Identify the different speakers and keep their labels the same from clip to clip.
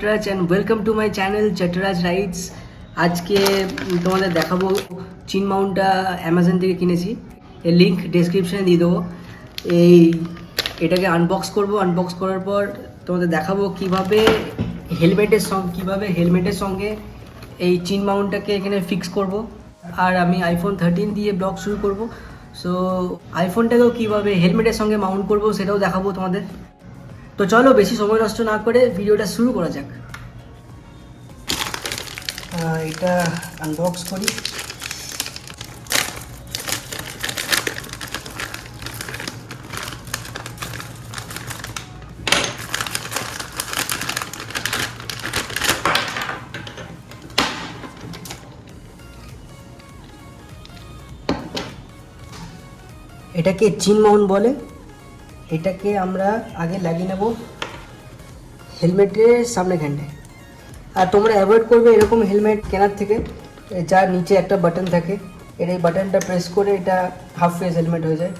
Speaker 1: Chattaraj and welcome to my channel Chattaraj rides. আজকে তোমাদের দেখাবো চিন মাউন্টটা অ্যামাজন থেকে কিনেছি, এর লিঙ্ক ডেসক্রিপশানে দিয়ে দেবো। এটাকে আনবক্স করব, আনবক্স করার পর তোমাদের দেখাবো কিভাবে হেলমেটের সঙ্গে এই চিন মাউন্টটাকে এখানে ফিক্স করব। আর আমি আইফোন 13 দিয়ে ব্লগ শুরু করব, সো আইফোনটাকেও কীভাবে হেলমেটের সঙ্গে মাউন্ট করব সেটাও দেখাবো তোমাদের। তো চলো বেশি সময় নষ্ট না করে ভিডিওটা শুরু করা যাক। এটা আনবক্স করি। এটাকে চিন মাউন্ট বলে। এটাকে আমরা আগে লাগিয়ে নেব হেলমেটের সামনেখানটায়। আর তোমরা অ্যাভয়েড করবে এরকম হেলমেট কেনার থেকে যার নিচে একটা বাটন থাকে। এই বাটনটা প্রেস করে এটা হাফ ফেস হেলমেট হয়ে যায়।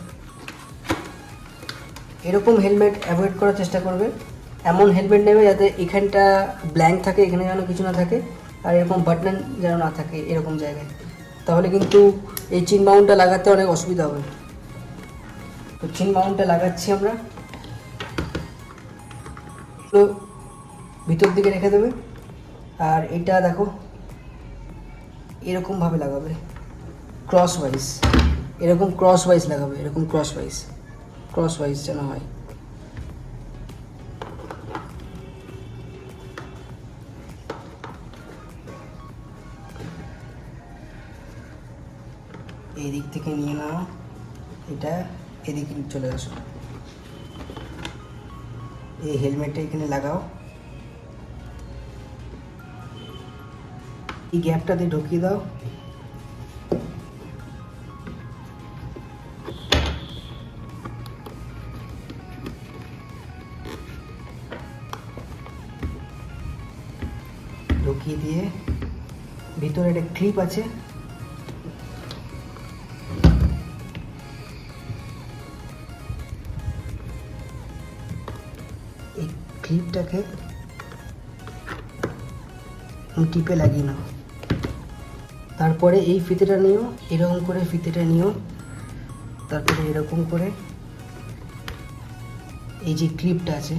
Speaker 1: এরকম হেলমেট অ্যাভয়েড করার চেষ্টা করবে। এমন হেলমেট নেবে যাতে এখানটা ব্ল্যাঙ্ক থাকে, এখানে যেন কিছু না থাকে, আর এরকম বাটন যেন না থাকে এরকম জায়গায়। তাহলে কিন্তু এই চিন মাউন্টটা লাগাতে অনেক অসুবিধা হবে। তো চিন মাউন্টটা লাগাচ্ছি আমরা। তো ভিতর দিকে রেখে দেবে। আর এটা দেখো এরকমভাবে লাগাবে, ক্রস ওয়াইজ, এরকম ক্রস ওয়াইজ লাগাবে, এরকম ক্রস ওয়াইজ যেন হয়। এই দিক থেকে নিয়ে নাও, এটা এদিকে চলে আসো। এই হেলমেটটা এখানে লাগাও, এই গ্যাপটাতে ঢুকিয়ে দাও। ঢুকিয়ে দিয়ে ভিতরে একটা ক্লিপ আছে, এই ক্লিপটাকে টিপে লাগিয়ে নাও। তারপরে এই ফিতেটা নিও, এরকম করে ফিতেটা নিও। তারপরে এরকম করে এই যে ক্লিপটা আছে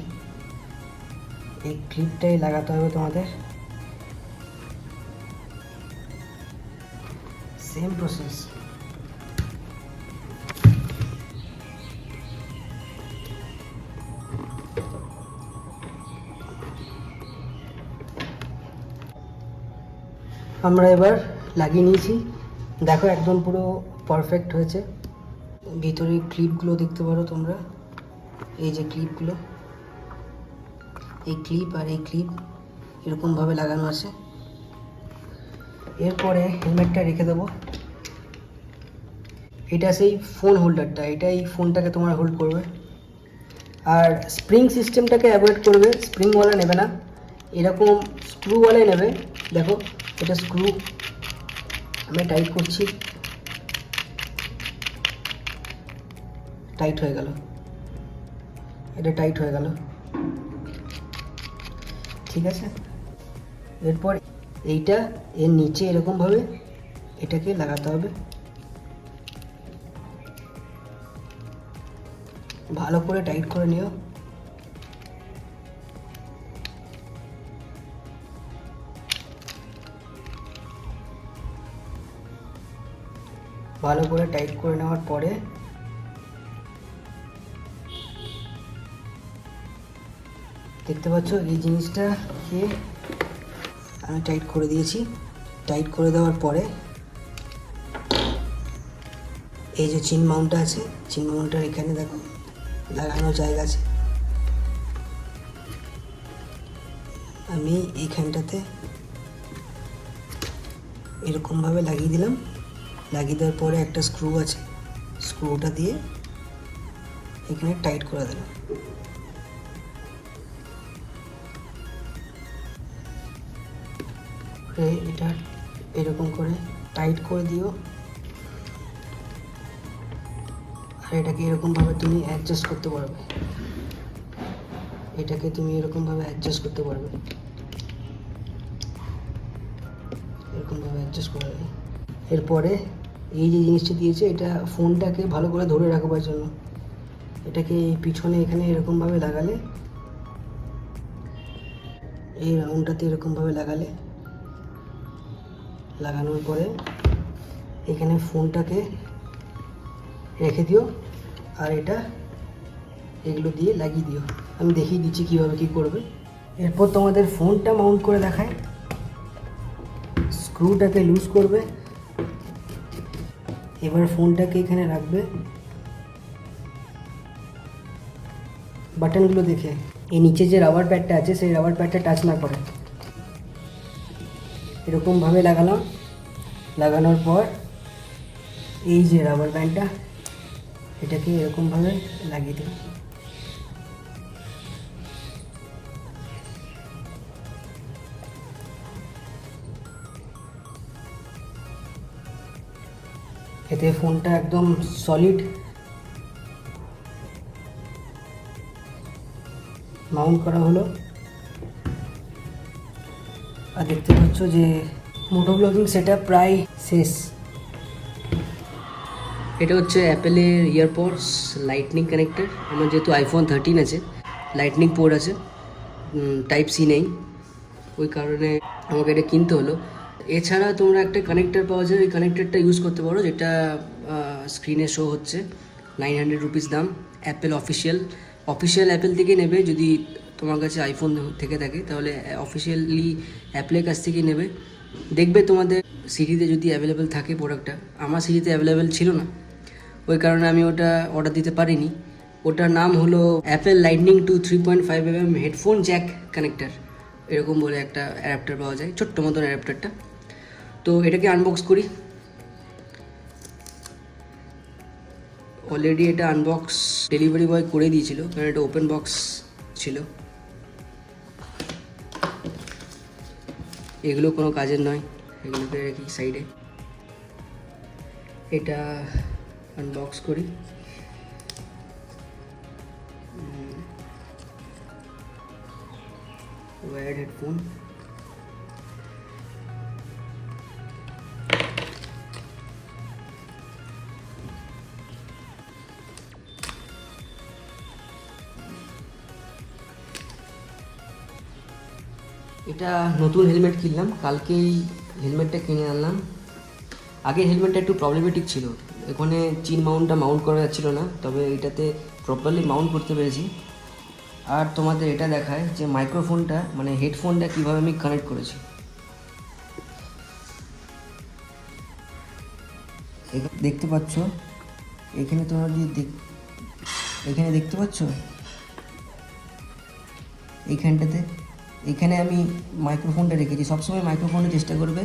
Speaker 1: এই ক্লিপটাই লাগাতে হবে তোমাদের। Same process. আমরা এবার লাগিয়ে নিয়েছি, দেখো একদম পুরো পারফেক্ট হয়েছে। ভিতরে ক্লিপগুলো দেখতে পারো তোমরা, এই যে ক্লিপগুলো, এই ক্লিপ আর এই ক্লিপ এরকমভাবে লাগানো আছে। এরপরে হেলমেটটা রেখে দেবো। এটা সেই ফোন হোল্ডারটা, এটাই ফোনটাকে তোমার হোল্ড করবে। আর স্প্রিং সিস্টেমটাকে অ্যাভয়েড করবে, স্প্রিংওয়ালা নেবে না, এরকম স্ক্রুওয়ালাই নেবে। দেখো এটা স্ক্রু, আমি টাইট করছি, টাইট হয়ে গেল, এটা টাইট হয়ে গেল, ঠিক আছে। এরপর এইটা এর নিচে এরকমভাবে এটাকে লাগাতে হবে। ভালো করে টাইট করে নিও। ভালো করে টাইট করে নেওয়ার পরে দেখতে পাচ্ছ এই জিনিসটাকে আমি টাইট করে দিয়েছি। টাইট করে দেওয়ার পরে এই যে চিন মাউন্টটা আছে, চিন মাউন্টটার এখানে দেখো লাগানোর জায়গা আছে। আমি এইখানটাতে এরকমভাবে লাগিয়ে দিলাম। লাগিয়ে দেওয়ার পরে একটা স্ক্রু আছে, স্ক্রুটা দিয়ে এখানে টাইট করে দিলাম। এটা এরকম করে টাইট করে দিও। আর এটাকে এরকমভাবে তুমি অ্যাডজাস্ট করতে পারবে, এটাকে তুমি এরকমভাবে অ্যাডজাস্ট করতে পারবে। এরকমভাবে অ্যাডজাস্ট করা যায়। এরপরে এই যে জিনিসটা দিয়েছে, এটা ফোনটাকে ভালো করে ধরে রাখবার জন্য। এটাকে পিছনে এখানে এরকমভাবে লাগালে, এই রাউন্ডটাতে এরকমভাবে লাগানোর পরে এখানে ফোনটাকে রেখে দিও, আর এটা এগুলো দিয়ে লাগিয়ে দিও। আমি দেখিয়ে দিচ্ছি কীভাবে কী করবে। এরপর তোমাদের ফোনটা মাউন্ট করে দেখায়। স্ক্রুটাকে লুজ করবে, এবার ফোনটাকে এখানে রাখবে। বাটনগুলো দেখে এই নিচে যে রাবার প্যাডটা আছে সেই রাবার প্যাডটা টাচ না করে এরকমভাবে লাগালাম। লাগানোর পর এই যে রাবার ব্যান্ডটা, এটাকে এরকমভাবে লাগিয়ে দিলাম। এতে ফোনটা একদম সলিড মাউন্ট করা হলো। আর দেখতে পাচ্ছ যে মোটো ব্লগিং সেটআপ প্রায় শেষ। এটা হচ্ছে অ্যাপেলের ইয়ারপডস লাইটনিং কানেক্টর। আমার যেহেতু আইফোন 13 আছে, লাইটনিং পোর্ট আছে, টাইপ সি নেই, ওই কারণে আমাকে এটা কিনতে হলো। এছাড়া তোমরা একটা কানেক্টর পাওয়া যায়, ওই কানেক্টরটা ইউজ করতে পারো, যেটা স্ক্রিনে শো হচ্ছে। 900 রুপিস দাম। অ্যাপেল অফিসিয়াল অ্যাপেল থেকে নেবে। যদি তোমার কাছে আইফোন থেকে থাকে তাহলে অফিসিয়ালি অ্যাপেলের কাছ থেকে নেবে। দেখবে তোমাদের সিটিতে যদি অ্যাভেলেবেল থাকে প্রোডাক্টটা। আমার সিটিতে অ্যাভেলেবেল ছিল না, ওই কারণে আমি ওটা অর্ডার দিতে পারিনি। ওটার নাম হলো Apple lightning to 3.5mm headphone jack connector, এরকম বলে একটা অ্যাডাপ্টার পাওয়া যায়, ছোট্ট মতন অ্যাডাপ্টারটা। তো এটাকে আনবক্স করি। অলরেডি এটা আনবক্স ডেলিভারি বয় করে দিয়েছিল, কারণ এটা ওপেন বক্স ছিল। এগুলো কোনো কাজের নয়, এগুলোকে রাখি সাইডে। এটা আনবক্স করি। Wired headphone. এটা নতুন হেলমেট কিনলাম, কালকেই হেলমেটটা কিনে আনলাম। আগে হেলমেটটা একটু প্রবলেমেটিক ছিল, এখানে চিন মাউন্টটা মাউন্ট করা যাচ্ছিল না, তবে এটাতে প্রপারলি মাউন্ট করতে পেরেছি। আর তোমাদের এটা দেখায় যে মাইক্রোফোনটা মানে হেডফোনটা কীভাবে আমি কানেক্ট করেছি। দেখতে পাচ্ছ এখানে, তোমরা যদি এখানে দেখতে পাচ্ছ এইখানটাতে, এখানে আমি মাইক্রোফোনটা রেখেছি। সবসময় মাইক্রোফোনটা চেষ্টা করবে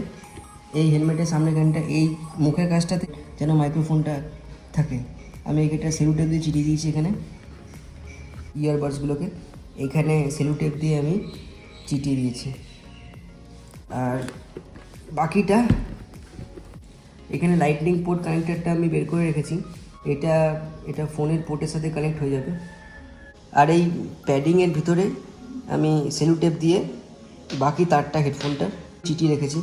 Speaker 1: এই হেলমেটের সামনেখানটা, এই মুখের কাছটাতে যেন মাইক্রোফোনটা থাকে। আমি এটা সেলুটেপ দিয়ে চিটিয়ে দিয়েছি এখানে ইয়ারবাডসগুলোকে, এখানে সেলুটেপ দিয়ে আমি চিটিয়ে দিয়েছি। আর বাকিটা এখানে লাইটনিং পোর্ট কানেক্টারটা আমি বের করে রেখেছি। এটা ফোনের পোর্টের সাথে কানেক্ট হয়ে যাবে। আর এই প্যাডিংয়ের ভিতরে আমি সেলুটেপ দিয়ে বাকি তারটা হেডফোনটা চিটিয়ে রেখেছি।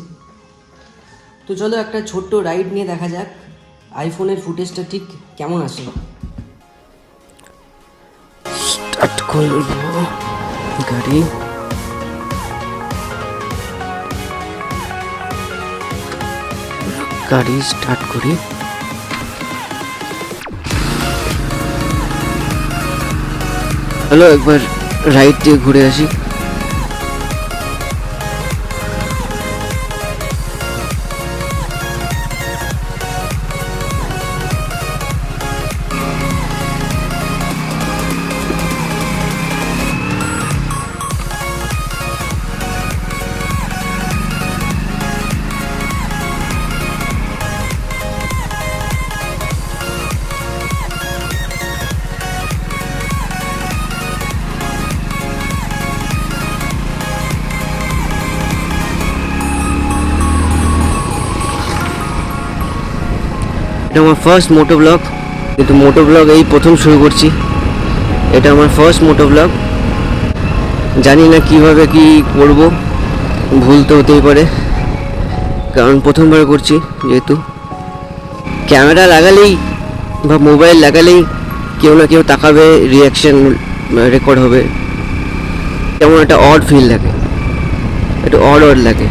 Speaker 1: তো চলো একটা ছোট্ট রাইড নিয়ে দেখা যাক আইফোনের ফুটেজটা ঠিক কেমন আসে। স্টার্ট করব গাড়ি স্টার্ট করি। চলো একবার রাইড দিয়ে ঘুরে আসি। এটা আমার ফার্স্ট মোটো ব্লগ, কিন্তু মোটো ব্লগ এই প্রথম শুরু করছি। এটা আমার ফার্স্ট মোটো ব্লগ, জানি না কিভাবে কি করব, ভুল তো হতেই পারে।
Speaker 2: কারণ প্রথমবার করছি, যেহেতু ক্যামেরা লাগালেই বা মোবাইল লাগালেই কেউ না কেউ তাকাবে, রিয়াকশান রেকর্ড হবে, কেমন একটা অড ফিল লাগে, একটু অড লাগে।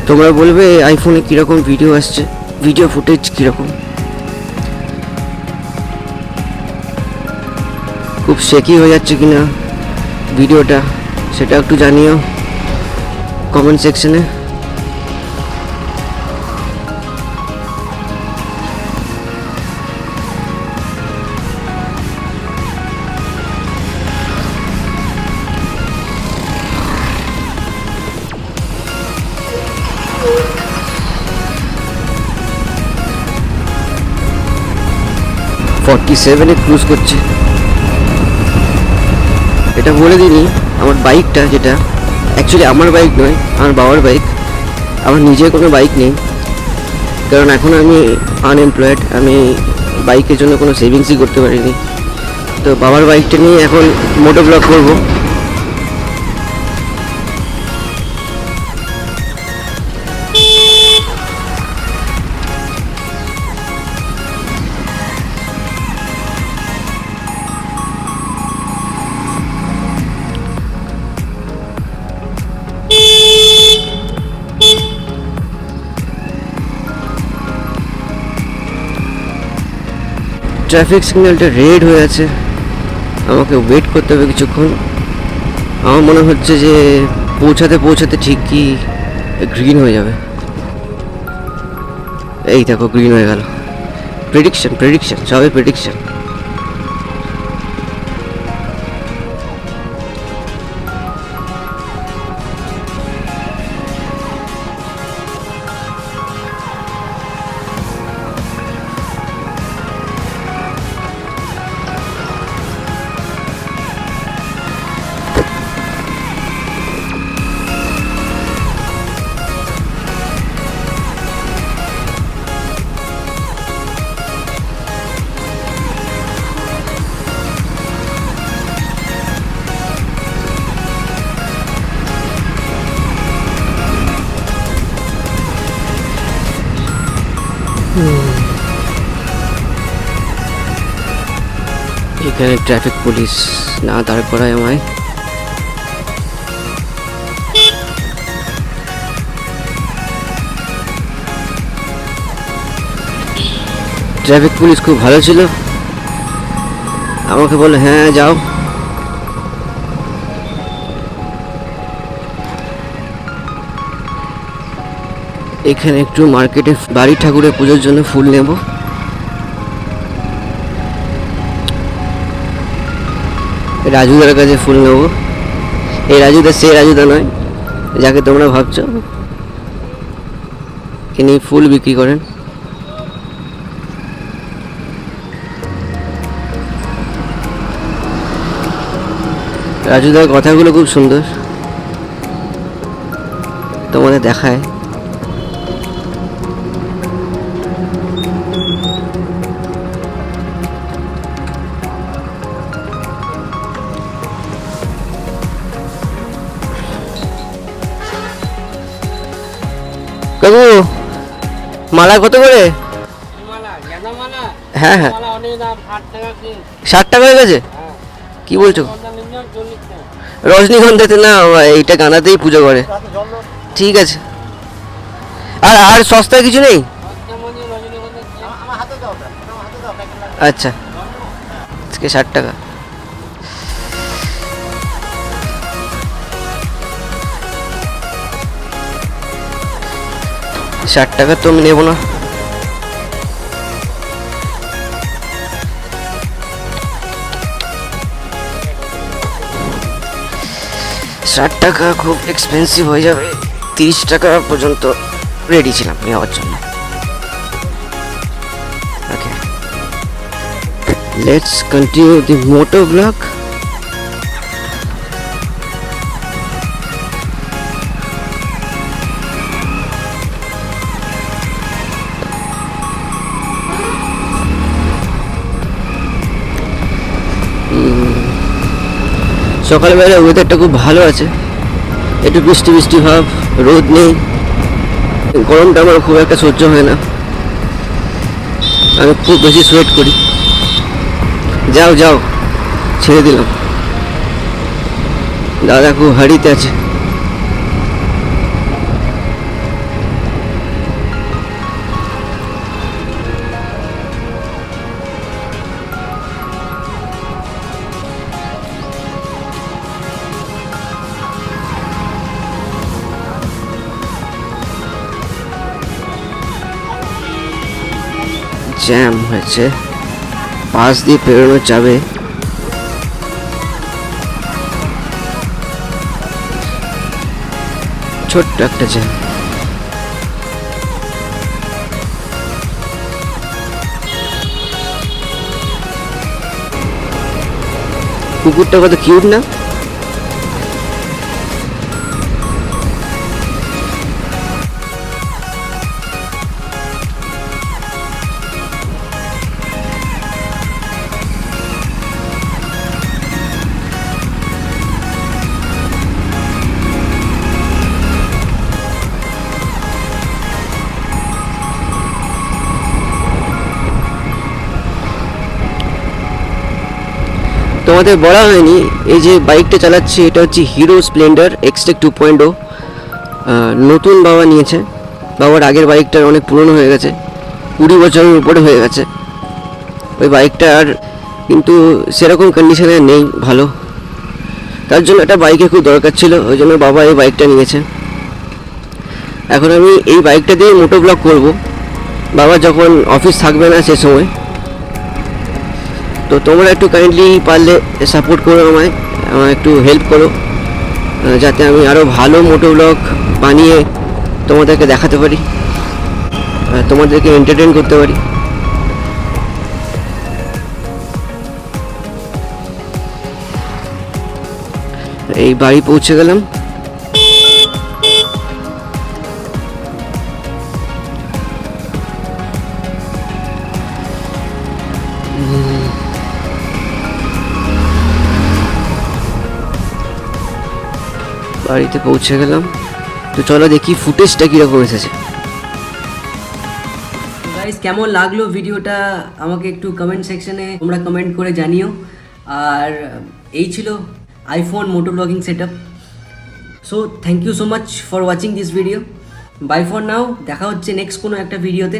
Speaker 2: তোমরা বলবে আইফোনে কীরকম ভিডিও আসছে, ভিডিও ফুটেজ কীরকম, খুব শেকি হয়ে যাচ্ছে কিনা ভিডিওটা, সেটা একটু জানিও কমেন্ট সেকশনে। ফর্টি-7 ক্রুজ করছে। এটা বলে দিইনি, আমার বাইকটা, যেটা অ্যাকচুয়ালি আমার বাইক নয়, আমার বাবার বাইক, আমার নিজের কোনো বাইক নেই, কারণ এখন আমি আনএমপ্লয়েড, আমি বাইকের জন্য কোনো সেভিংসই করতে পারিনি। তো বাবার বাইকটা নিয়ে এখন মোটো ব্লগ করবো। ট্রাফিক সিগন্যালটা রেড হয়ে আছে, আমাকে ওয়েট করতে হবে কিছুক্ষণ। আমার মনে হচ্ছে যে পৌঁছাতে ঠিকই গ্রিন হয়ে যাবে। এই দেখো গ্রিন হয়ে গেল। প্রেডিকশন সবই প্রেডিকশন। এখানে ট্রাফিক পুলিশ না দাঁড় করায় আমায়। ট্রাফিক পুলিশ খুব ভালো ছিল, আমাকে বলে হ্যাঁ যাও। এখানে একটু মার্কেটে বাড়ি ঠাকুরের পুজোর জন্য ফুল নেব। রাজুদার কাছে ফুল নেব। এই রাজুদা সে রাজুদা নয় যাকে তোমরা ভাবছ, ইনি ফুল বিক্রি করেন। রাজুদার কথাগুলো খুব সুন্দর, তোমাদের দেখায়। কাকু মালা কত করে? হ্যাঁ হ্যাঁ 60 টাকা হয়ে গেছে। কি বলছো? রজনীগন্ধাতে না, এইটা গানাতেই পুজো করে। ঠিক আছে, আর আর সস্তা কিছু নেই? আচ্ছা আজকে 60 টাকা। ষাট তো আমি নেবো না। 60 টাকা খুব এক্সপেন্সিভ হয়ে যাবে। 30 টাকা পর্যন্ত রেডি ছিলাম নেওয়ার জন্য। Okay, let's continue the moto blog. সকালবেলা ওয়েদারটা খুব ভালো আছে, একটু বৃষ্টি বৃষ্টি ভাব, রোদ নেই। গরমটা আমার খুব একটা সহ্য হয় না, আমি খুব বেশি সোয়েট করি। যাও যাও, ছেড়ে দিলাম। দাদা খুব হাড়িতে আছে। জ্যাম হয়েছে, পাশ দিয়ে পেরোনো যাবে। ছোট্ট একটা জ্যাম। কুকুরটা কত কিউট না? তোমাদের বলা হয়নি, এই যে বাইকটা চালাচ্ছি এটা হচ্ছে হিরো স্প্লেন্ডার এক্সটেক 2.0। নতুন বাবা নিয়েছে। বাবার আগের বাইকটার অনেক পুরনো হয়ে গেছে, 20 বছরের উপরে হয়ে গেছে। ওই বাইকটা আর কিন্তু সেরকম কন্ডিশনে নেই ভালো, তার জন্য একটা বাইকে খুব দরকার ছিল, ওই জন্য বাবা এই বাইকটা নিয়েছে। এখন আমি এই বাইকটা দিয়ে মোটো ব্লগ করবো, বাবা যখন অফিস থাকবে না সে সময়। তো তোমরা একটু কাইন্ডলি পারলে সাপোর্ট করো আমায়, একটু হেল্প করো, যাতে আমি আরও ভালো মোটো ব্লগ বানিয়ে তোমাদেরকে দেখাতে পারি, তোমাদেরকে এন্টারটেন করতে পারি। এই বাড়ি পৌঁছে গেলাম। বাড়িতে পৌঁছে গেলাম, তো চলো দেখি ফুটেজটা কীরকম এসেছে।
Speaker 1: গাইস, কেমন লাগলো ভিডিওটা আমাকে একটু কমেন্ট সেকশনে তোমরা কমেন্ট করে জানিও। আর এই ছিল আইফোন মোটো ব্লগিং setup. So thank you so much for watching this video. Bye for now, দেখা হচ্ছে নেক্সট কোনো একটা ভিডিওতে।